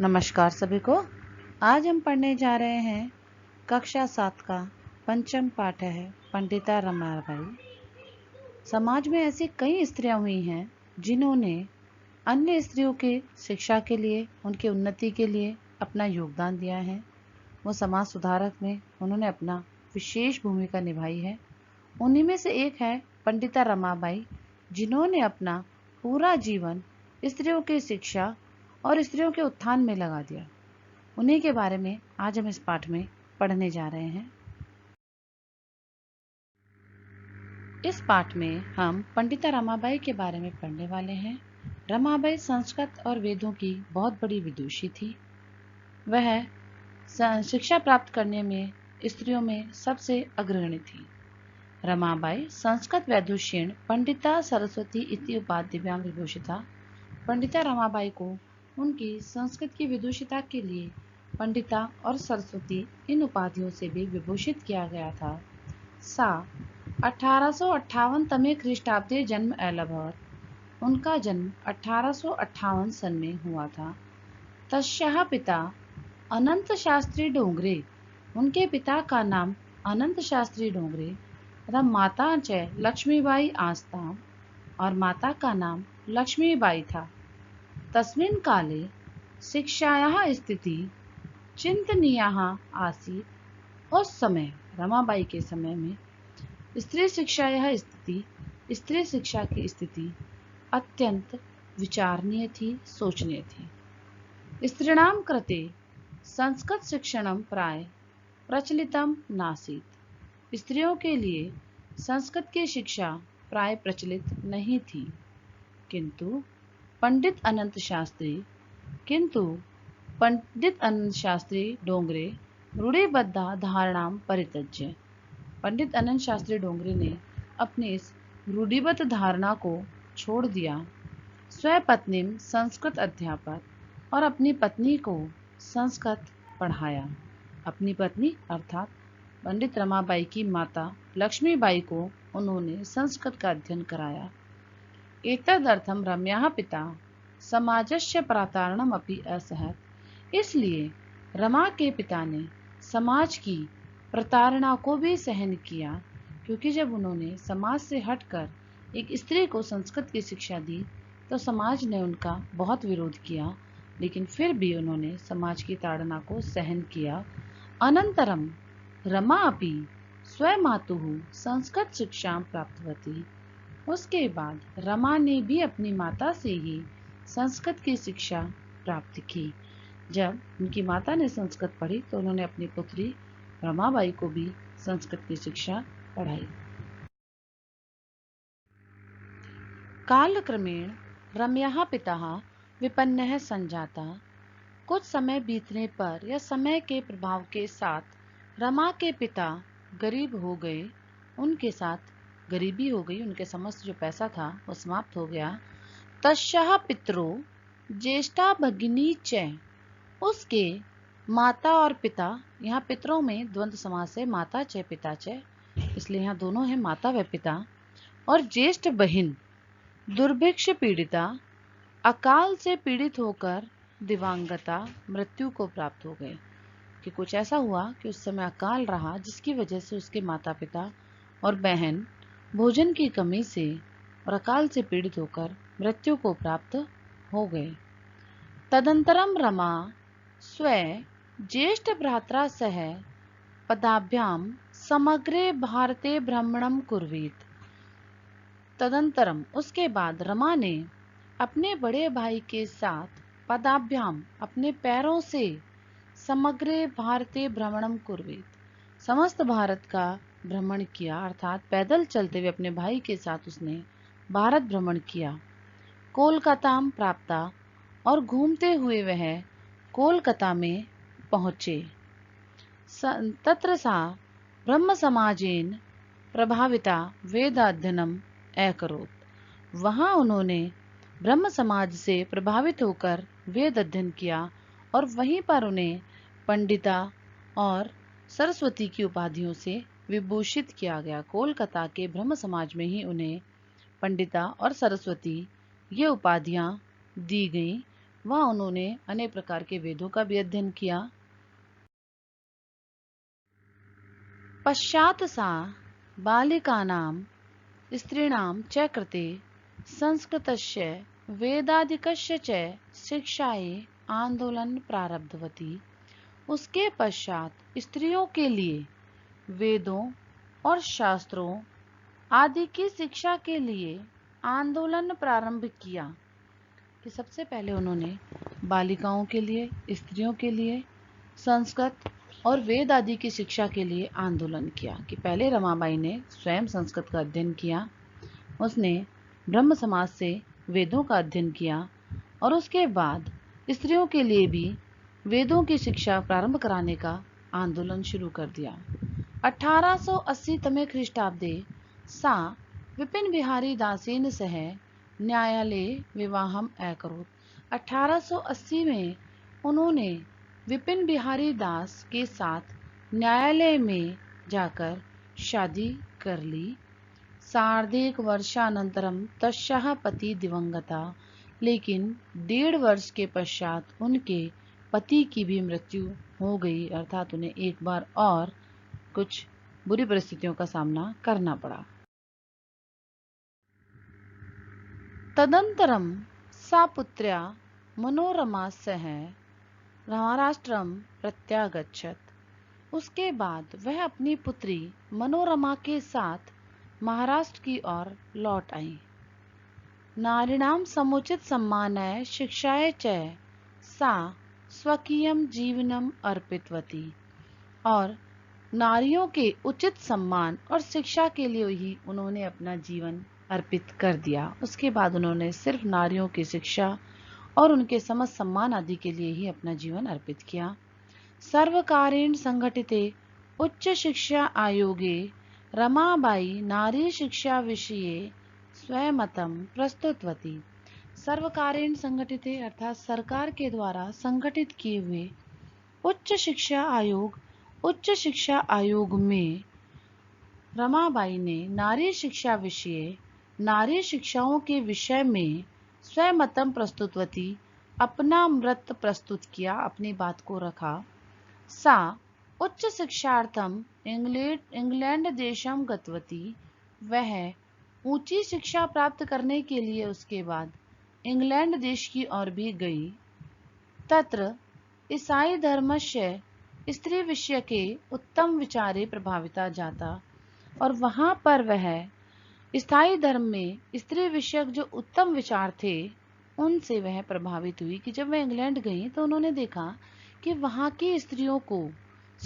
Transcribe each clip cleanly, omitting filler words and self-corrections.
नमस्कार सभी को। आज हम पढ़ने जा रहे हैं कक्षा 7 का पंचम पाठ है पंडिता रमाबाई। समाज में ऐसी कई स्त्रियां हुई हैं जिन्होंने अन्य स्त्रियों के शिक्षा के लिए, उनकी उन्नति के लिए अपना योगदान दिया है। वो समाज सुधारक में उन्होंने अपना विशेष भूमिका निभाई है। उन्हीं में से एक है पंडिता रमाबाई, जिन्होंने अपना पूरा जीवन स्त्रियों की शिक्षा और स्त्रियों के उत्थान में लगा दिया। उन्हीं के बारे में आज हम इस पाठ में पढ़ने जा रहे हैं। इस पाठ में हम पंडिता रमाबाई के बारे में पढ़ने वाले हैं। रमाबाई संस्कृत और वेदों की बहुत बड़ी विदुषी थी। वह शिक्षा प्राप्त करने में स्त्रियों में सबसे अग्रणी थी। रमाबाई संस्कृत वैदुष्येण पंडिता सरस्वती इति उपाधिभ्यां विभूषिता। पंडिता रमाबाई को उनकी संस्कृत की विदुषिता के लिए पंडिता और सरस्वती इन उपाधियों से भी विभूषित किया गया था। सा 1858 तमे ख्रीष्टाब्दे जन्म अलभत। उनका जन्म 1858 सन में हुआ था। तस्याः पिता अनंत शास्त्री डोंगरे। उनके पिता का नाम अनंत शास्त्री डोंगरे तथा माता च लक्ष्मीबाई आस्ताम और माता का नाम लक्ष्मीबाई था। तस्मिन् काले शिक्षायाः स्थिति चिंतनीयाः आसीत्। उस समय रमाबाई के समय में स्त्री शिक्षा की स्थिति अत्यंत विचारणीय थी, सोचनीय थी। स्त्रीणां कृते संस्कृत शिक्षणं प्राय प्रचलितम नासीत्। स्त्रियों के लिए संस्कृत की शिक्षा प्राय प्रचलित नहीं थी। किंतु पंडित अनंत शास्त्री डोंगरे रूढ़िबद्धा धारणां परित्यज्य। पंडित अनंत शास्त्री डोंगरे ने अपनी इस रूढ़िबद्ध धारणा को छोड़ दिया। स्वपत्नीं संस्कृत अध्यापक और अपनी पत्नी को संस्कृत पढ़ाया। अपनी पत्नी अर्थात पंडित रमाबाई की माता लक्ष्मीबाई को उन्होंने संस्कृत का अध्ययन कराया। एतदर्थं रम्याः पिता समाजस्य प्रतारणम् अपि असहत। इसलिए रमा के पिता ने समाज की प्रताड़ना को भी सहन किया, क्योंकि जब उन्होंने समाज से हटकर एक स्त्री को संस्कृत की शिक्षा दी तो समाज ने उनका बहुत विरोध किया, लेकिन फिर भी उन्होंने समाज की ताड़ना को सहन किया। अनंतरम रमा अपि स्वमातुः संस्कृत शिक्षां प्राप्तवती। उसके बाद रमा ने भी अपनी माता से ही संस्कृत की शिक्षा प्राप्त की। जब उनकी माता ने संस्कृत पढ़ी तो उन्होंने अपनी पुत्री रमाबाई को भी संस्कृत की शिक्षा पढ़ाई। कालक्रमेण रम्याः पिता विपन्नः संजाता। कुछ समय बीतने पर या समय के प्रभाव के साथ रमा के पिता गरीब हो गए। उनके साथ गरीबी हो गई, उनके समस्त जो पैसा था वो समाप्त हो गया। तस्याः पितरो ज्येष्ठा भगिनी च। उसके माता और पिता, यहाँ पितरों में द्वंद्व समास है, माता च पिता च, इसलिए यहाँ दोनों है माता व पिता। और ज्येष्ठ बहिन दुर्भिक्ष पीड़िता, अकाल से पीड़ित होकर दिवंगता मृत्यु को प्राप्त हो गए। कि कुछ ऐसा हुआ कि उस समय अकाल रहा जिसकी वजह से उसके माता पिता और बहन भोजन की कमी से और अकाल से पीड़ित होकर मृत्यु को प्राप्त हो गए। तदंतरम रमा स्व ज्येष्ठ भ्रात्रा सह पदाभ्याम समग्रे भारते भ्रमणम कुर्वीत। तदंतरम उसके बाद रमा ने अपने बड़े भाई के साथ पदाभ्याम अपने पैरों से समग्रे भारते भ्रमणम कुर्वीत समस्त भारत का भ्रमण किया, अर्थात पैदल चलते हुए अपने भाई के साथ उसने भारत भ्रमण किया। कोलकाताम प्राप्ता और घूमते हुए वह कोलकाता में पहुँचे। तत्र सा ब्रह्म समाजेन प्रभाविता वेदाध्ययनम अकरोत्। वहाँ उन्होंने ब्रह्म समाज से प्रभावित होकर वेद अध्ययन किया और वहीं पर उन्हें पंडिता और सरस्वती की उपाधियों से विभूषित किया गया। कोलकाता के ब्रह्म समाज में ही उन्हें पंडिता और सरस्वती ये उपाधियां दी गईं। वहाँ उन्होंने अनेक प्रकार के वेदों का भी अध्ययन किया। पश्चात् सा बालिकानां स्त्रीणां च कृते संस्कृतस्य वेदादिकस्य च शिक्षायै आंदोलन प्रारब्धवती। उसके पश्चात स्त्रियों के लिए वेदों और शास्त्रों आदि की शिक्षा के लिए आंदोलन प्रारंभ किया। कि सबसे पहले उन्होंने बालिकाओं के लिए, स्त्रियों के लिए संस्कृत और वेद आदि की शिक्षा के लिए आंदोलन किया। कि पहले रमाबाई ने स्वयं संस्कृत का अध्ययन किया, उसने ब्रह्म समाज से वेदों का अध्ययन किया और उसके बाद स्त्रियों के लिए भी वेदों की शिक्षा प्रारंभ कराने का आंदोलन शुरू कर दिया। 1880 तमे ख्रीष्टाब्दे सा विपिन बिहारी दासेन सह न्यायालय विवाहम अकरोत्। 1880 में उन्होंने विपिन बिहारी दास के साथ न्यायालय में जाकर शादी कर ली। सार्धेक वर्षानंतरम तस्याः पति दिवंगता। लेकिन 1.5 वर्ष के पश्चात उनके पति की भी मृत्यु हो गई, अर्थात उन्हें एक बार और कुछ बुरी परिस्थितियों का सामना करना पड़ा। तदंतरम सा पुत्र्या मनोरमा सह महाराष्ट्रम प्रत्यागच्छत। उसके बाद वह अपनी पुत्री मनोरमा के साथ महाराष्ट्र की ओर लौट आई। नारीणां समुचित सम्मानाय शिक्षाय च सा स्वकीयं जीवनम अर्पितवती। और नारियों के उचित सम्मान और शिक्षा के लिए ही उन्होंने अपना जीवन अर्पित कर दिया। उसके बाद उन्होंने सिर्फ नारियों की शिक्षा और उनके समस्त सम्मान आदि के लिए ही अपना जीवन अर्पित किया। सर्वकारेण संगठिते उच्च शिक्षा आयोगे रमाबाई नारी शिक्षा विषये स्वमतं प्रस्तुतवती। सर्वकारेण संगठिते अर्थात सरकार के द्वारा संगठित किए हुए उच्च शिक्षा आयोग में रमाबाई ने नारी शिक्षा विषय, नारी शिक्षाओं के विषय में स्वमतं प्रस्तुतवती, अपना मत प्रस्तुत किया, अपनी बात को रखा। सा उच्च शिक्षार्थम इंग्लैंड देशम गतवती। वह ऊंची शिक्षा प्राप्त करने के लिए उसके बाद इंग्लैंड देश की ओर भी गई। तत्र ईसाई धर्मस्य स्त्री विषय के उत्तम विचारे प्रभाविता जाता। और वहां पर वह ईसाई धर्म में स्त्री विषयक जो उत्तम विचार थे उनसे वह प्रभावित हुई। कि जब वह इंग्लैंड गई तो उन्होंने देखा कि वहां की स्त्रियों को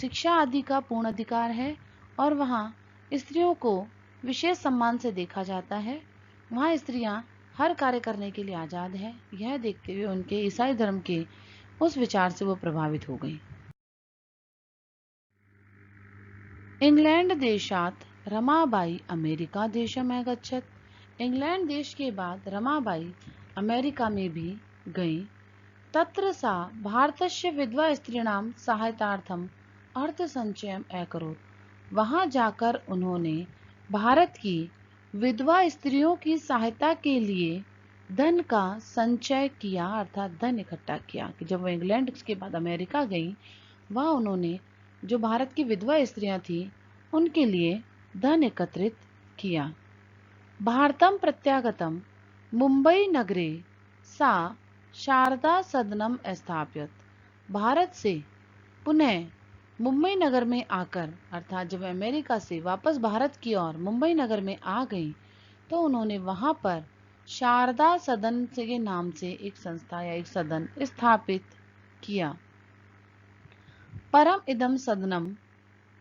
शिक्षा आदि का पूर्ण अधिकार है और वहां स्त्रियों को विशेष सम्मान से देखा जाता है, वहां स्त्रियां हर कार्य करने के लिए आजाद है। यह देखते हुए उनके ईसाई धर्म के उस विचार से वो प्रभावित हो गई। इंग्लैंड देशात रमाबाई अमेरिका देशम अगच्छत। इंग्लैंड देश के बाद रमाबाई अमेरिका में भी गई। तत्र सा भारतस्य विधवा स्त्रीणां सहायतार्थम अर्थ संचयम अकरोत्। वहां जाकर उन्होंने भारत की विधवा स्त्रियों की सहायता के लिए धन का संचय किया, अर्थात धन इकट्ठा किया। कि जब वो इंग्लैंड के बाद अमेरिका गई, वहां उन्होंने जो भारत की विधवा स्त्रियां थी उनके लिए धन एकत्रित किया। भारतम प्रत्यागतम मुंबई नगरे सा शारदा सदनम स्थापित। भारत से पुनः मुंबई नगर में आकर, अर्थात जब अमेरिका से वापस भारत की ओर मुंबई नगर में आ गई तो उन्होंने वहां पर शारदा सदन के नाम से एक संस्था या एक सदन स्थापित किया। परम इदम सदनम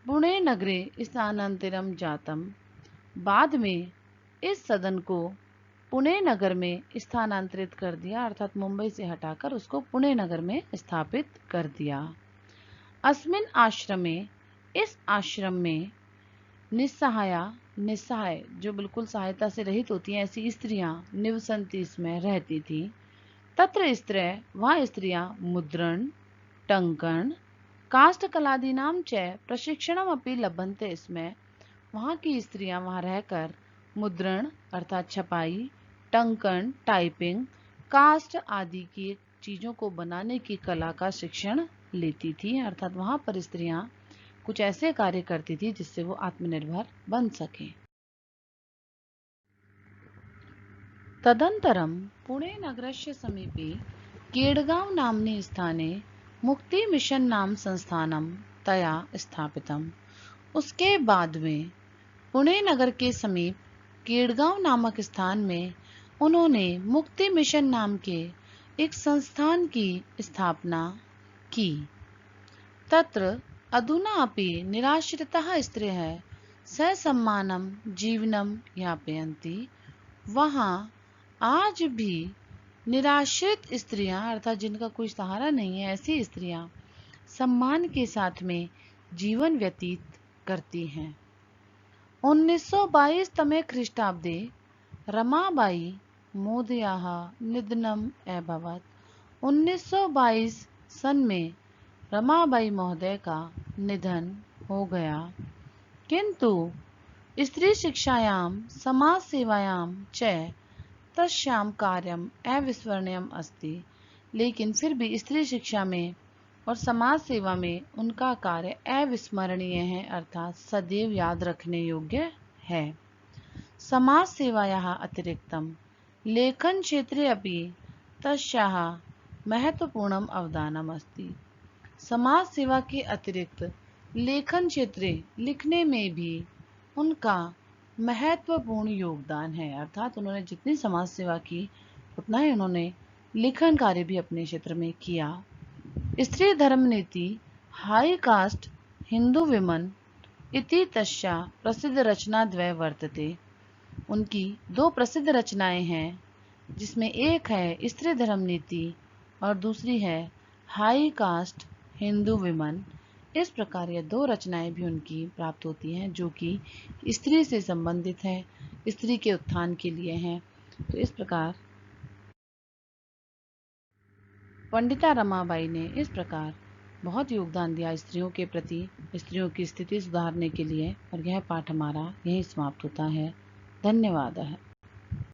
पुणे नगरे स्थानांतरम जातम। बाद में इस सदन को पुणे नगर में स्थानांतरित कर दिया, अर्थात मुंबई से हटाकर उसको पुणे नगर में स्थापित कर दिया। अस्मिन आश्रमे, इस आश्रम में निस्सहाय जो बिल्कुल सहायता से रहित होती हैं ऐसी स्त्रियां निवसंती इसमें रहती थी। तत्र स्त्रय, वहाँ स्त्रियां मुद्रण, टंकन, काष्ठकलादीनां च प्रशिक्षणम अपि लभन्ते। इसमें वहाँ की स्त्रियां वहाँ रहकर मुद्रण अर्थात छपाई, टंकन टाइपिंग, कास्ट आदि की चीज़ों को बनाने की कला का शिक्षण लेती थी, अर्थात वहाँ पर स्त्रियां कुछ ऐसे कार्य करती थी जिससे वो आत्मनिर्भर बन सकें। तदनन्तरं पुणे नगरस्य समीपे केडगांव नाम्नि स्थाने मुक्ति मिशन नाम संस्थानम तया स्थापितम। उसके बाद में पुणे नगर के समीप केडगांव नामक स्थान में उन्होंने मुक्ति मिशन नाम के एक संस्थान की स्थापना की। तत्र अधुना अपि निराश्रिताः स्त्रियः ससम्मानं जीवनं यापयन्ति। वहाँ आज भी निराश्रित स्त्रियां, अर्थात जिनका कोई सहारा नहीं है, ऐसी स्त्रियां सम्मान के साथ में जीवन व्यतीत करती हैं। 1922 तमे ख्रीष्टाब्दे रमाबाई महोदयाः निधनम् अभवत्। 1922 सन में रमाबाई महोदय का निधन हो गया। किंतु स्त्री शिक्षायां समाज सेवायां च तस्यां कार्यम् अविस्मरणीयम् अस्ति। लेकिन फिर भी स्त्री शिक्षा में और समाज सेवा में उनका कार्य अविस्मरणीय है, अर्थात सदैव याद रखने योग्य है। समाज सेवायाः अतिरिक्तं लेखन क्षेत्रे अपि तस्याः महत्वपूर्णम् अवदानम् अस्ति। समाज सेवा के अतिरिक्त लेखन क्षेत्रे, लिखने में भी उनका महत्वपूर्ण योगदान है, अर्थात उन्होंने जितनी समाज सेवा की उतना ही उन्होंने लेखन कार्य भी अपने क्षेत्र में किया। स्त्री धर्म नीति हाई कास्ट हिंदू विमन इति तस्या प्रसिद्ध रचना द्वय वर्तते। उनकी दो प्रसिद्ध रचनाएं हैं, जिसमें एक है स्त्री धर्म नीति और दूसरी है हाई कास्ट हिंदू विमन। इस प्रकार ये दो रचनाएं भी उनकी प्राप्त होती हैं, जो कि स्त्री से संबंधित है, स्त्री के उत्थान के लिए हैं। तो इस प्रकार पंडिता रमाबाई ने इस प्रकार बहुत योगदान दिया स्त्रियों के प्रति, स्त्रियों की स्थिति सुधारने के लिए। और यह पाठ हमारा यहीं समाप्त होता है। धन्यवाद।